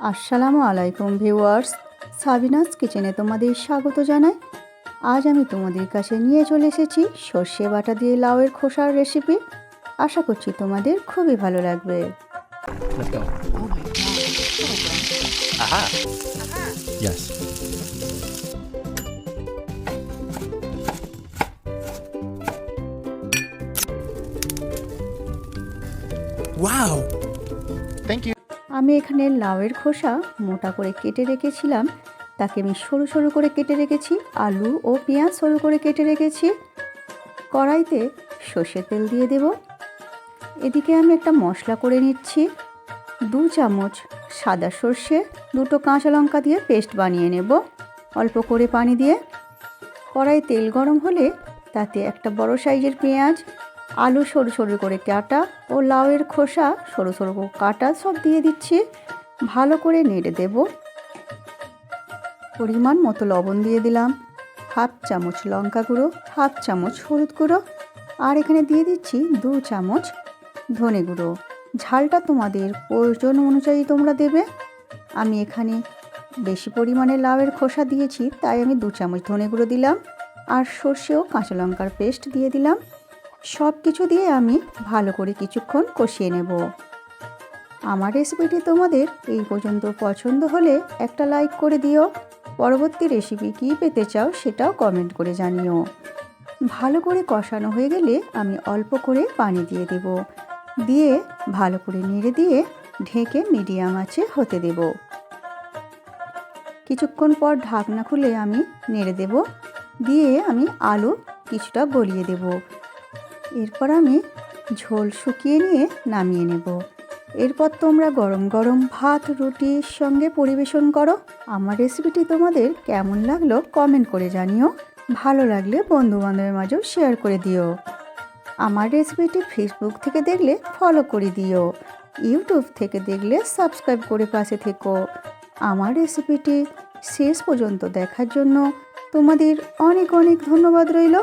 আসসালামু আলাইকুম viewers, Sabinus কিচেনে তোমাদের স্বাগত জানাই। আজ আমি তোমাদের কাছে নিয়ে চলে এসেছি সর্ষে বাটা দিয়ে লাউয়ের খোসার রেসিপি। আশা করছি তোমাদের খুবই ভালো লাগবে। Let's go. Oh my God. Aha. Yes. Wow. Thank you. আমি এখানে লাউয়ের খোসা মোটা করে কেটে রেখেছিলাম, তাকে আমি সরু সরু করে কেটে রেখেছি। আলু ও পেঁয়াজ সরু করে কেটে রেখেছি। কড়াইতে সর্ষের তেল দিয়ে দেব। এদিকে আমি একটা মশলা করে নিচ্ছি। 2 চামচ সাদা সর্ষে, 2টো কাঁচা লঙ্কা দিয়ে পেস্ট বানিয়ে নেব অল্প করে পানি দিয়ে। কড়াই তেল গরম হলে তাতে একটা বড় সাইজের পেঁয়াজ, আলু সরু সরু করে কাটা ও লাউয়ের খোসা সরু সরু করে কাটা সব দিয়ে দিচ্ছি। ভালো করে নেড়ে দেব। পরিমাণ মতো লবণ দিয়ে দিলাম, 1/2 চামচ লঙ্কা গুঁড়ো, 1/2 চামচ হলুদ গুঁড়ো, আর এখানে দিয়ে দিচ্ছি 2 চামচ ধনে গুঁড়ো। ঝালটা তোমাদের প্রয়োজন অনুযায়ী তোমরা দেবে। আমি এখানে বেশি পরিমাণে লাউয়ের খোসা দিয়েছি, তাই আমি 2 চামচ ধনে গুঁড়ো দিলাম, আর সর্ষে ও কাঁচা লঙ্কার পেস্ট দিয়ে দিলাম। সব কিছু দিয়ে আমি ভালো করে কিছুক্ষণ কষিয়ে নেব। আমার রেসিপিটি তোমাদের এই পর্যন্ত পছন্দ হলে একটা লাইক করে দিও। পরবর্তী রেসিপি কী পেতে চাও সেটাও কমেন্ট করে জানিও। ভালো করে কষানো হয়ে গেলে আমি অল্প করে পানি দিয়ে দেব। দিয়ে ভালো করে নেড়ে দিয়ে ঢেকে মিডিয়াম আঁচে হতে দেব। কিছুক্ষণ পর ঢাকনা খুলে আমি নেড়ে দেব। দিয়ে আমি আলু কিছুটা গলিয়ে দেব। এরপর আমি ঝোল শুকিয়ে নিয়ে নামিয়ে নেব। এরপর তোমরা গরম গরম ভাত রুটির সঙ্গে পরিবেশন করো। আমার রেসিপিটি তোমাদের কেমন লাগলো কমেন্ট করে জানিও। ভালো লাগলে বন্ধুবান্ধবের মাঝেও শেয়ার করে দিও। আমার রেসিপিটি ফেসবুক থেকে দেখলে ফলো করে দিও। ইউটিউব থেকে দেখলে সাবস্ক্রাইব করে পাশে থেকো। আমার রেসিপিটি শেষ পর্যন্ত দেখার জন্য তোমাদের অনেক অনেক ধন্যবাদ রইল।